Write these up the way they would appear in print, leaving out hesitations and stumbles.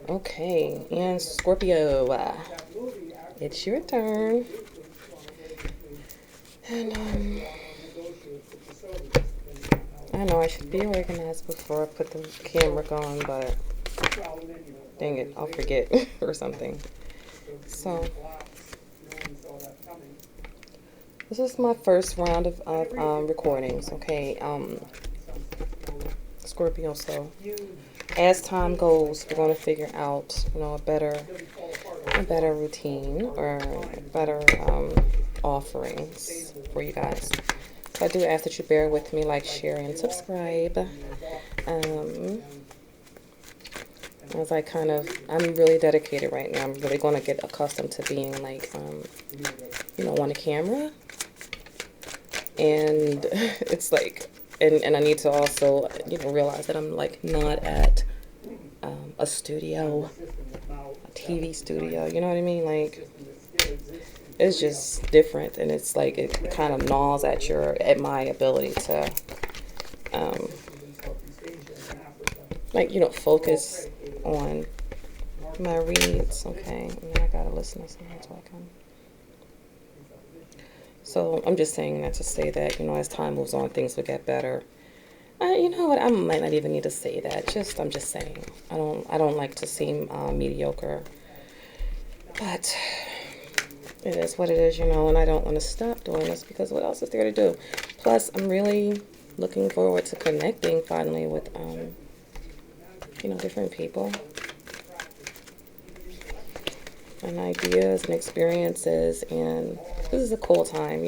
Okay, and Scorpio, it's your turn. And I know I should be organized before I put the camera on, but dang it, I'll forget or something. So this is my first round of recordings. Okay, Scorpio. So as time goes, we're gonna figure out, a better routine or better offerings for you guys. So I do ask that you bear with me, like, share, and subscribe. Um, as I'm really dedicated right now. I'm really going to get accustomed to being like, on the camera. And it's like, and I need to also, realize that I'm like not at a studio, a TV studio. You know what I mean? Like, it's just different, and it's like it kind of gnaws at my ability to, um, focus on my reads. Okay, and then I gotta listen to something so I can. So I'm just saying that to say that, as time moves on, things will get better. You know what? I might not even need to say that. I'm just saying. I don't like to seem mediocre, but it is what it is, and I don't want to stop doing this because what else is there to do? Plus, I'm really looking forward to connecting finally with, different people and ideas and experiences, and this is a cool time.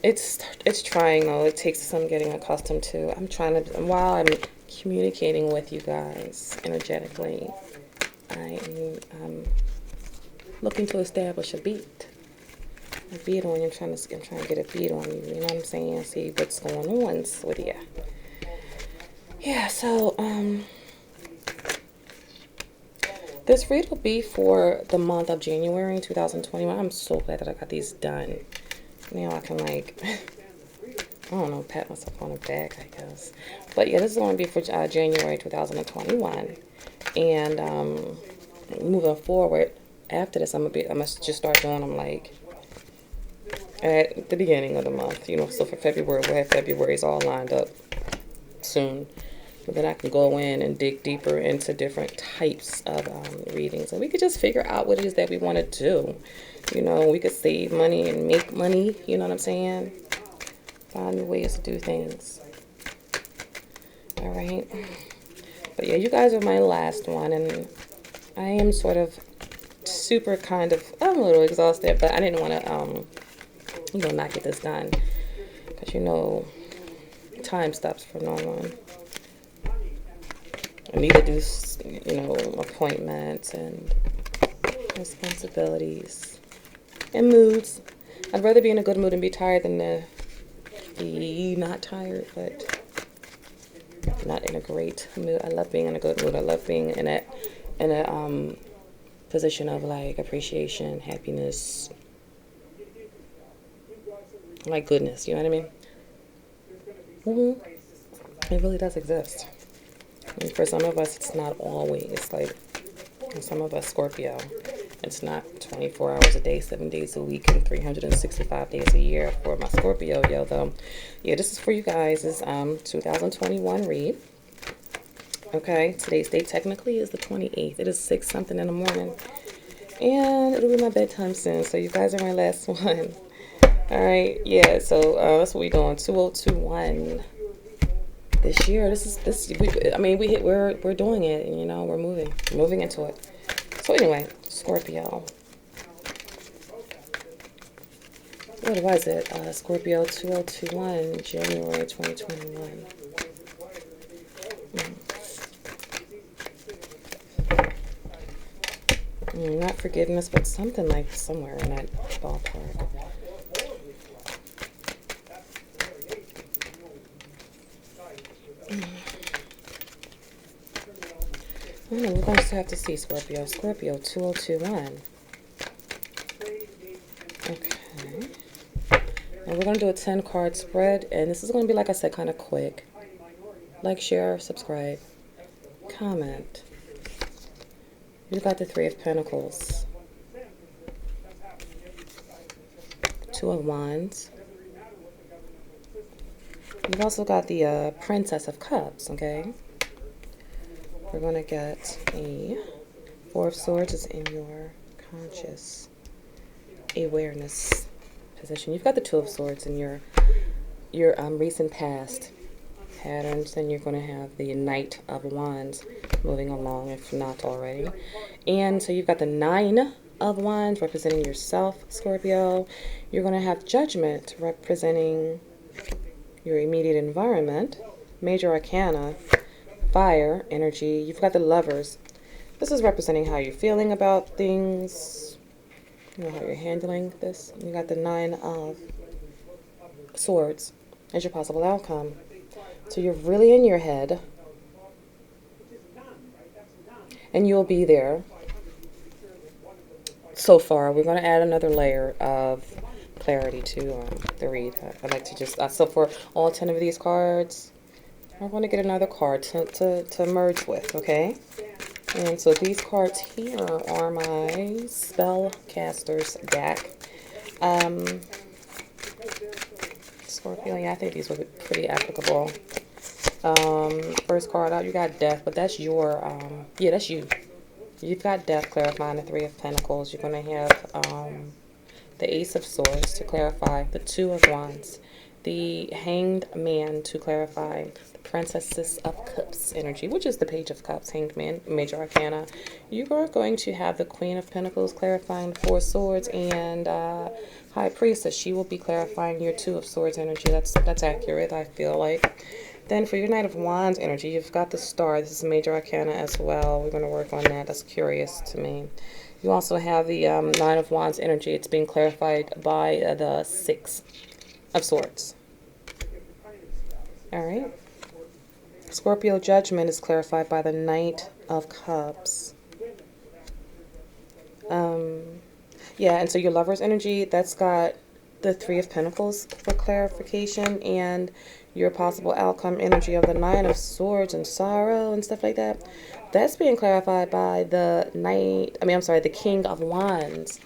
It's trying though. It takes some getting accustomed to. While I'm communicating with you guys energetically, I am looking to establish a beat. A beat on you. I'm trying to get a beat on you. You know what I'm saying? See what's going on with you. Yeah. So this read will be for the month of January 2021. I'm so glad that I got these done. Now I can, like, I don't know, pat myself on the back, I guess. But yeah, this is going to be for January 2021. And moving forward, after this, I'm gonna just start doing them like at the beginning of the month. So for February, we'll have February's all lined up soon. But then I can go in and dig deeper into different types of readings. And we could just figure out what it is that we want to do. We could save money and make money. You know what I'm saying? Find new ways to do things. All right. But yeah, you guys are my last one. And I am sort of I'm a little exhausted. But I didn't want to, not get this done. Because, time stops for no one. I need to do, appointments and responsibilities and moods. I'd rather be in a good mood and be tired than to be not tired, but not in a great mood. I love being in a good mood. I love being in a position of like appreciation, happiness, like goodness. You know what I mean? It really does exist. And for some of us, it's not always like, some of us Scorpio, it's not 24 hours a day, 7 days a week, and 365 days a year for my Scorpio, though. Yeah, this is for you guys. It's 2021 read. Okay, today's date technically is the 28th. It is 6 something in the morning, and it'll be my bedtime soon. So you guys are my last one. All right, yeah. So that's what we're doing. 2021. This year, we're doing it, and we're moving into it. So anyway, Scorpio. What was it? Scorpio 2021, January 2021. Not forgiveness, but something like somewhere in that ballpark. We're going to have to see Scorpio. Scorpio 2021. Okay. And we're going to do a 10 card spread. And this is going to be, like I said, kind of quick. Like, share, subscribe. comment. You've got the Three of Pentacles, Two of Wands. You've also got the Princess of Cups, okay? We're going to get a Four of Swords is in your conscious awareness position. You've got the Two of Swords in your recent past patterns. Then you're going to have the Knight of Wands moving along, if not already. And so you've got the Nine of Wands representing yourself, Scorpio. You're going to have Judgment representing your immediate environment. Major Arcana, fire energy. You've got the Lovers. This is representing how you're feeling about things, you know, how you're handling this. You got the Nine of Swords as your possible outcome. So you're really in your head, and you'll be there. So far, we're going to add another layer of clarity to the read. I'd like to just, so for all 10 of these cards, I want to get another card to merge with, okay? And so these cards here are my Spellcaster's deck. Scorpio, yeah, I think these would be pretty applicable. First card out, you got Death, but that's your, yeah, that's you. You've got Death clarifying the Three of Pentacles. You're going to have the Ace of Swords to clarify the Two of Wands, the Hanged Man to clarify the Princess of Cups energy, which is the Page of Cups, Hanged Man, Major Arcana. You are going to have the Queen of Pentacles clarifying the Four of Swords, and High Priestess, she will be clarifying your Two of Swords energy. That's accurate, I feel like. Then for your Knight of Wands energy, you've got the Star. This is Major Arcana as well. We're going to work on that. That's curious to me. You also have the Nine of Wands energy. It's being clarified by the Six of Swords. All right. Scorpio Judgment is clarified by the Knight of Cups. Yeah, and so your Lover's energy, that's got the Three of Pentacles for clarification, and your possible outcome energy of the Nine of Swords and sorrow and stuff like that. That's being clarified by the the King of Wands.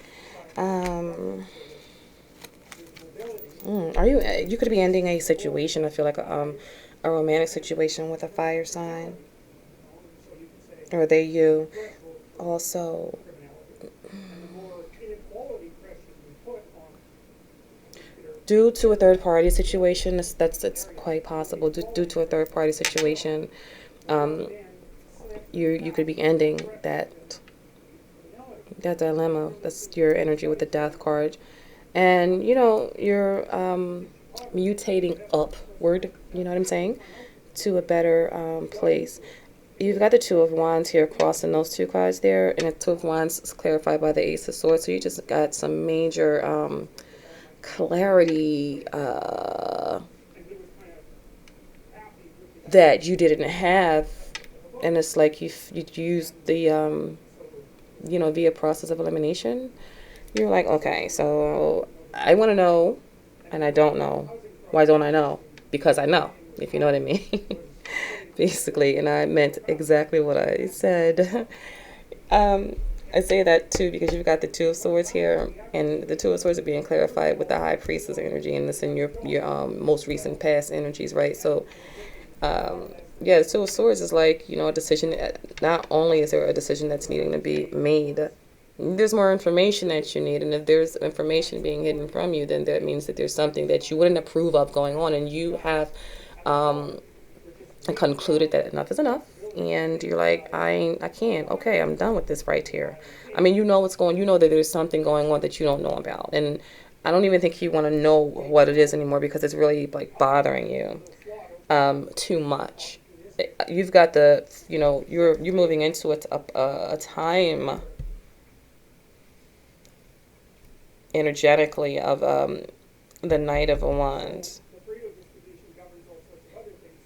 You could be ending a situation, I feel like a romantic situation with a fire sign. Or they you. Also, due to a third party situation, it's quite possible. Due to a third party situation, you could be ending that dilemma. That's your energy with the Death card, and you know you're mutating upward. You know what I'm saying? To a better place. You've got the Two of Wands here crossing those two cards there, and the Two of Wands is clarified by the Ace of Swords. So you just got some major clarity that you didn't have, and it's like you used the via process of elimination. You're like, okay, so I want to know and I don't know. Why don't I know? Because I know, if you know what I mean. Basically, and I meant exactly what I said. I say that too because you've got the Two of Swords here, and the Two of Swords are being clarified with the High Priestess energy, and this in your most recent past energies, right? So, yeah, the Two of Swords is like, you know, a decision. Not only is there a decision that's needing to be made, there's more information that you need, and if there's information being hidden from you, then that means that there's something that you wouldn't approve of going on, and you have concluded that enough is enough. And you're like, I can't. Okay, I'm done with this right here. I mean, you know what's going. You know that there's something going on that you don't know about, and I don't even think you want to know what it is anymore because it's really like bothering you too much. You've got the, you know, you're moving into a time energetically of the Knight of Wands.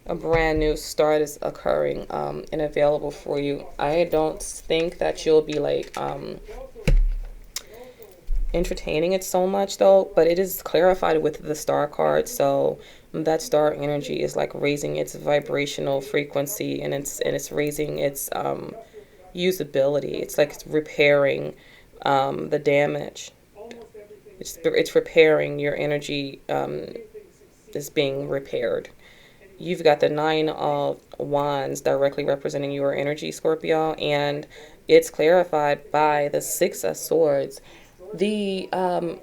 A brand new start is occurring and available for you. I don't think that you'll be like entertaining it so much though, but it is clarified with the star card. So that star energy is like raising its vibrational frequency, and it's raising its usability. It's like it's repairing the damage. It's repairing your energy, is being repaired. You've got the Nine of Wands directly representing your energy, Scorpio, and it's clarified by the Six of Swords. The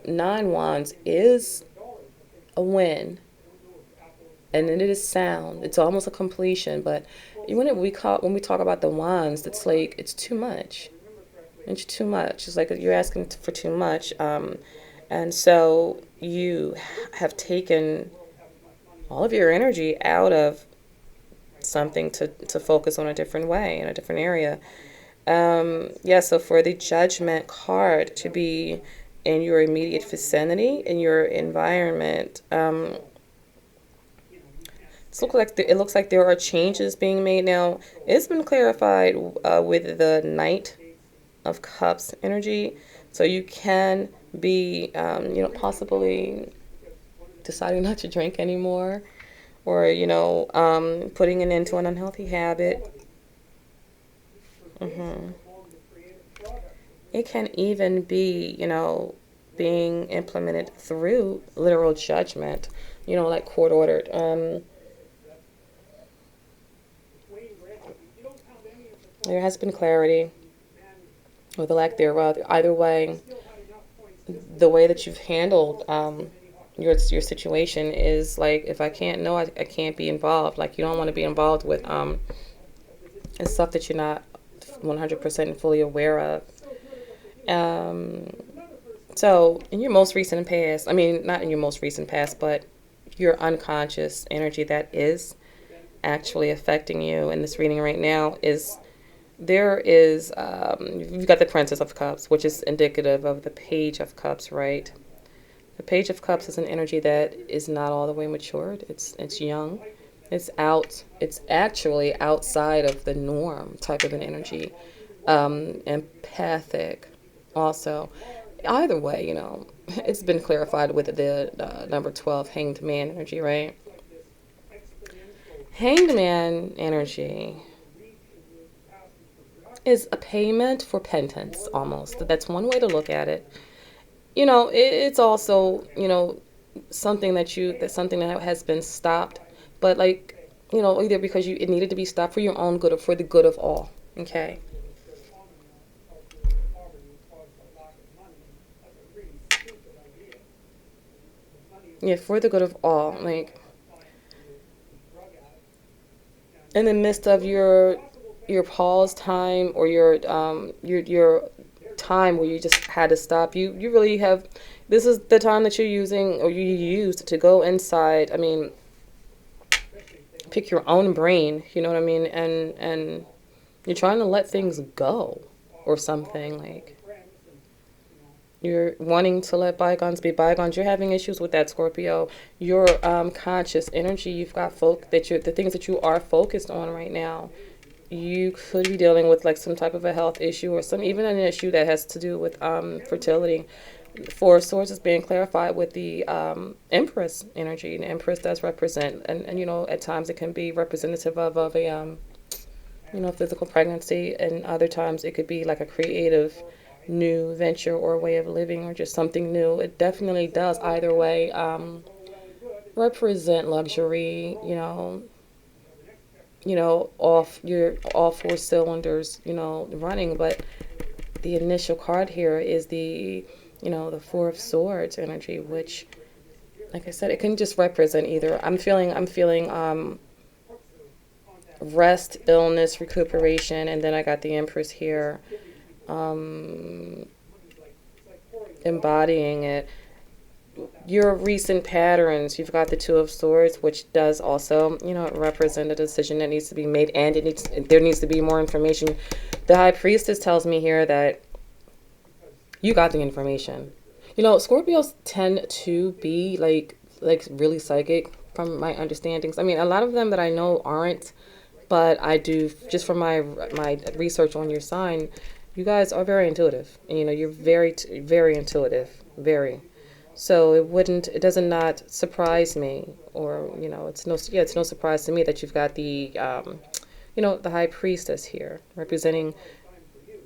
Nine Wands is a win, and it is sound. It's almost a completion, but when we talk about the wands, it's like it's too much. It's too much. It's like you're asking for too much, and so you have taken all of your energy out of something to focus on a different way in a different area. Yeah, so for the Judgment card to be in your immediate vicinity, in your environment, it looks like there are changes being made now. It's been clarified with the Knight of Cups energy, so you can be, possibly deciding not to drink anymore, or putting an end to an unhealthy habit. hmm It can even be, being implemented through literal judgment, like court ordered. There has been clarity, or the lack thereof. Either way, the way that you've handled your situation is like, if I can't know, I can't be involved. Like, you don't want to be involved with stuff that you're not 100% fully aware of. So in your most recent past, I mean, not in your most recent past, but your unconscious energy that is actually affecting you in this reading right now is, you've got the Princess of Cups, which is indicative of the Page of Cups, right? The Page of Cups is an energy that is not all the way matured. It's young. It's actually outside of the norm type of an energy. Empathic also. Either way, it's been clarified with the number 12 Hanged Man energy, right? Hanged Man energy is a payment for penance, almost. That's one way to look at it. It's also, that's something that has been stopped, but like, either because it needed to be stopped for your own good or for the good of all. Okay. Yeah, for the good of all. Like, in the midst of your pause time, or your time where you just had to stop, you really have, this is the time that you're using, or you used, to go inside. I mean, pick your own brain, you know what I mean, and you're trying to let things go, or something. Like, you're wanting to let bygones be bygones. You're having issues with that, Scorpio. Your conscious energy, you've got the things that you are focused on right now. You could be dealing with like some type of a health issue, or even an issue that has to do with fertility. Four of Swords is being clarified with the Empress energy. And the Empress does represent, and at times it can be representative of a physical pregnancy, and other times it could be like a creative new venture or way of living, or just something new. It definitely does either way represent luxury, all four cylinders, running. But the initial card here is the Four of Swords energy, which, like I said, it can just represent either. I'm feeling rest, illness, recuperation, and then I got the Empress here, embodying it. Your recent patterns, you've got the Two of Swords, which does also, represent a decision that needs to be made, and there needs to be more information. The High Priestess tells me here that you got the information. Scorpios tend to be like really psychic, from my understandings. I mean, a lot of them that I know aren't, but I do, just from my research on your sign, You guys are very intuitive, and you're very, very intuitive, very. So it does not surprise me, or it's no surprise to me that you've got the high priestess here representing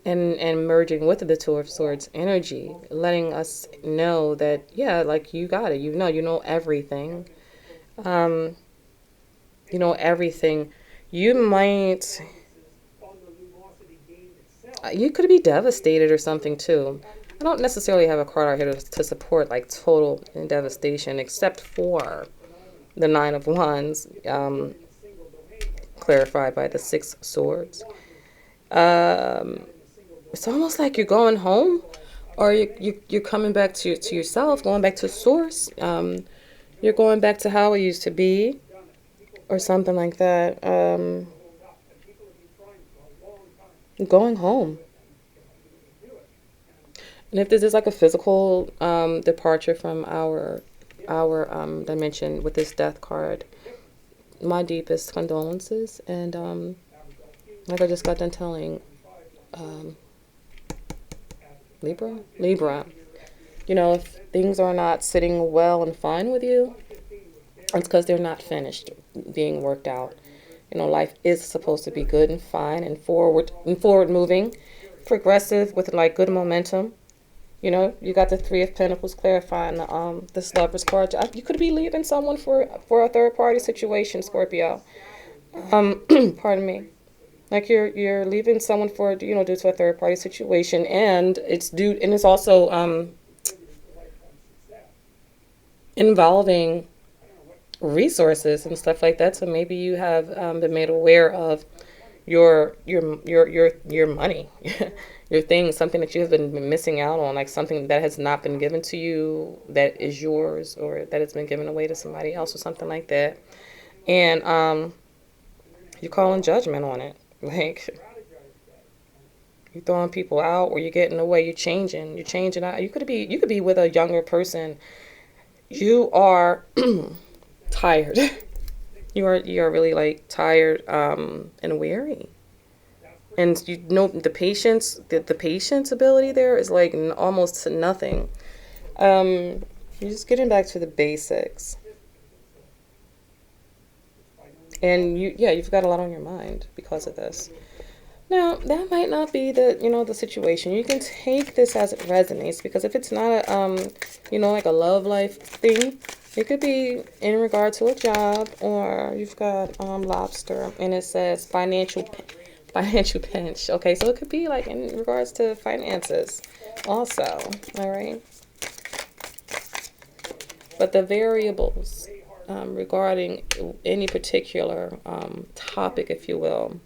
and merging with the two of swords energy, letting us know that, yeah, like, you got it. You know everything. Um, you know everything. You might, you could be devastated or something too. I don't necessarily have a card out here to support like total devastation, except for the Nine of Wands, clarified by the Six Swords. Um, it's almost like you're going home, or you're coming back to yourself, going back to source. You're going back to how it used to be, or something like that. Going home. And if this is like a physical departure from our dimension with this death card, my deepest condolences. And like I just got done telling um, Libra, if things are not sitting well and fine with you, it's because they're not finished being worked out. Life is supposed to be good and fine and forward moving, progressive with like good momentum. You got the Three of Pentacles clarifying this Lover's card. You could be leaving someone for a third party situation, Scorpio. Pardon me. Like you're leaving someone for due to a third party situation, and it's also involving resources and stuff like that. So maybe you have been made aware of your money, your things, something that you have been missing out on, like something that has not been given to you that is yours, or that has been given away to somebody else, or something like that. And you're calling judgment on it, like you're throwing people out, or you're getting away. You're changing out. You could be with a younger person. You are tired. You are really like tired and weary. And the patience ability there is like almost nothing. You're just getting back to the basics. And you've got a lot on your mind because of this. Now, that might not be the situation. You can take this as it resonates, because if it's not like a love life thing, it could be in regard to a job, or you've got lobster, and it says financial pinch. Okay, so it could be like in regards to finances also, all right? But the variables regarding any particular topic, if you will,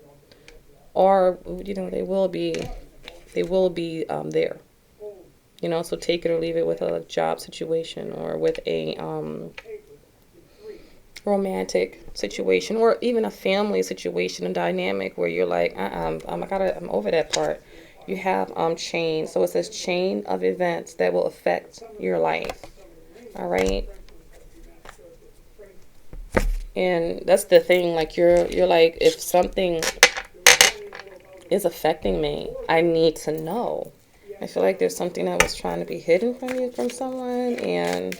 or they will be there. So take it or leave it with a job situation, or with a romantic situation, or even a family situation and dynamic where you're like, I'm over that part. You have chain, so it says chain of events that will affect your life. All right. And that's the thing, like you're like, if something is affecting me, I need to know. I feel like there's something that was trying to be hidden from you, from someone, and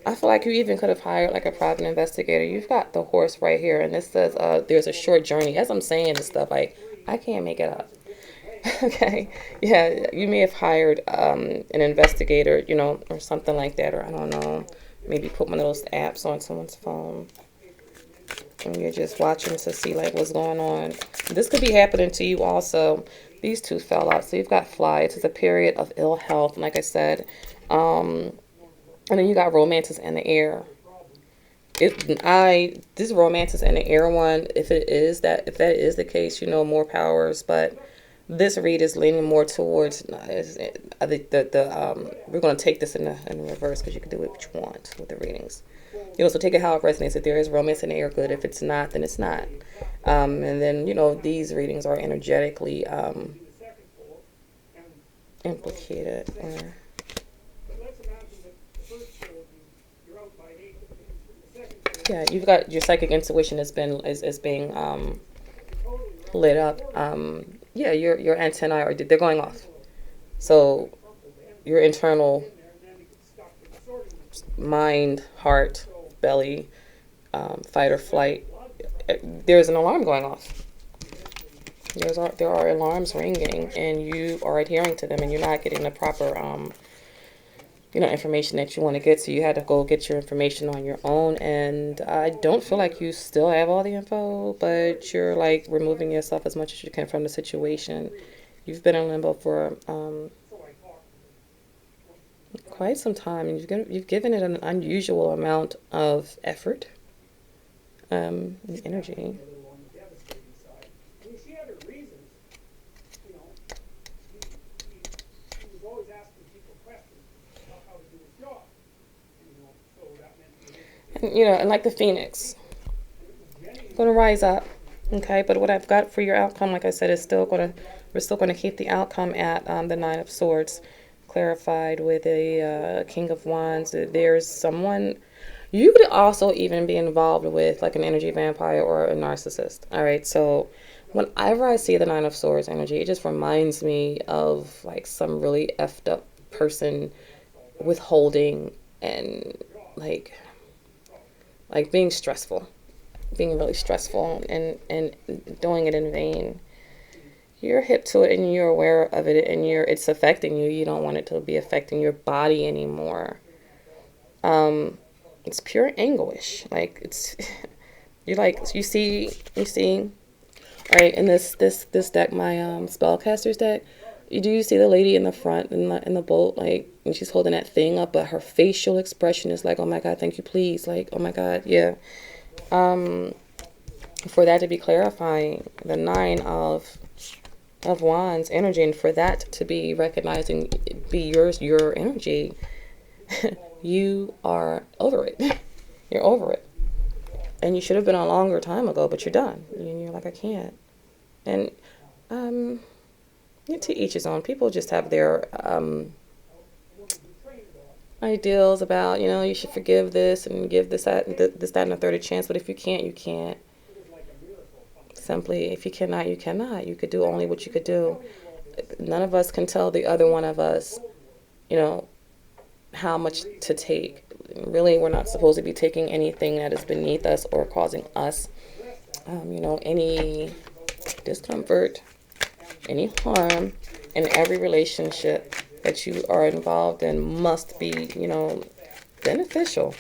I feel like you even could have hired like a private investigator. You've got the Horse right here, and this says there's a short journey. As I'm saying this stuff, like, I can't make it up. Okay, yeah, you may have hired an investigator, or something like that, or I don't know, maybe put one of those apps on someone's phone, and you're just watching to see like what's going on. This could be happening to you also. These two fell out, so you've got Fly. It's a period of ill health, like I said, and then you got romances in the air. This romance is in the air one. If that is the case, more powers. But this read is leaning more towards. I think we're going to take this in the reverse, because you can do it what you want with the readings. So take it how it resonates. If there is romance in the air, good. If it's not, then it's not. And then these readings are energetically implicated. Yeah, you've got your psychic intuition is being lit up. Yeah, your antennae are they're going off. So your internal mind, heart, belly, fight or flight, there's an alarm going off. There are alarms ringing, and you are adhering to them, and you're not getting the proper information that you want to get. So you had to go get your information on your own. And I don't feel like you still have all the info, but you're like removing yourself as much as you can from the situation. You've been in limbo for quite some time, and you've given it an unusual amount of effort, energy. And, and like the phoenix, gonna rise up, okay. But what I've got for your outcome, like I said, is we're still gonna keep the outcome at the Nine of Swords, clarified with a King of Wands. There's someone you could also even be involved with, like an energy vampire or a narcissist. All right, so whenever I see the Nine of Swords energy, it just reminds me of like some really effed up person withholding and like being stressful, being really stressful and doing it in vain. You're hip to it and you're aware of it, and it's affecting you. You don't want it to be affecting your body anymore. It's pure anguish. Like it's you see. All right, in this deck, my spellcaster's deck, you see the lady in the front in the boat, like, and she's holding that thing up, but her facial expression is like, oh my God, thank you, please, like, oh my God, yeah. For that to be clarifying, the Nine of Wands energy, and for that to be recognizing, be your energy, you are over it. You're over it. And you should have been a longer time ago, but you're done. And you're like, I can't. And to each his own. People just have their ideals about, you should forgive this and give this, that, and the third a chance. But if you can't, you can't. Simply, if you cannot, you cannot. You could do only what you could do. None of us can tell the other one of us, how much to take. Really, we're not supposed to be taking anything that is beneath us or causing us, any discomfort, any harm. In every relationship that you are involved in must be, beneficial.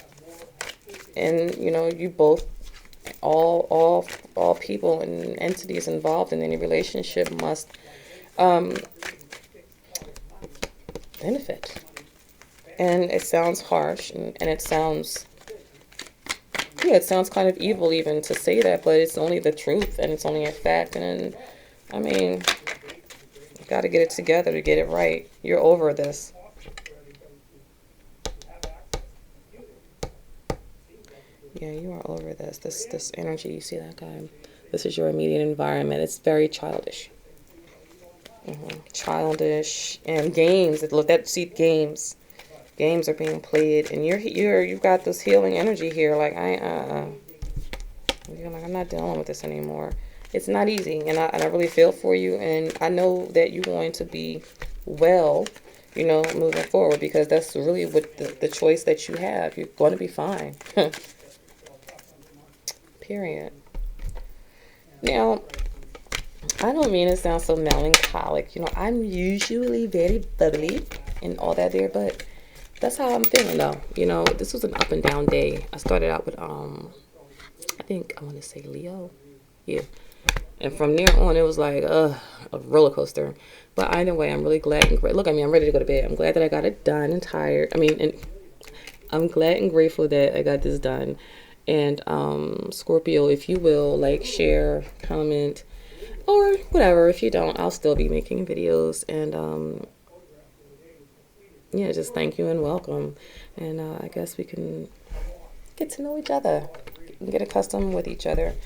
And, you both, all people and entities involved in any relationship must benefit. And it sounds harsh, and it sounds kind of evil even to say that, but it's only the truth, and it's only a fact. And I mean, you got to get it together to get it right. You're over this. Yeah, you are over this. This energy, you see that guy? This is your immediate environment. It's very childish. Childish, and games. Games. Games are being played, and you've got this healing energy here. Like you're like, I'm not dealing with this anymore. It's not easy, and I really feel for you, and I know that you're going to be well, moving forward, because that's really what the choice that you have. You're going to be fine. Period. Now, I don't mean to sound so melancholic. I'm usually very bubbly and all that there, but that's how I'm feeling though. This was an up and down day. I started out with I think I want to say Leo. Yeah. And from there on it was like a roller coaster. But either way, I'm really glad and great. Look at me, I'm ready to go to bed. I'm glad that I got it done and tired. And I'm glad and grateful that I got this done. And Scorpio, if you will, like, share, comment, or whatever. If you don't, I'll still be making videos. And yeah, just thank you and welcome. And I guess we can get to know each other and get accustomed with each other.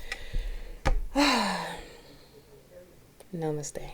Namaste.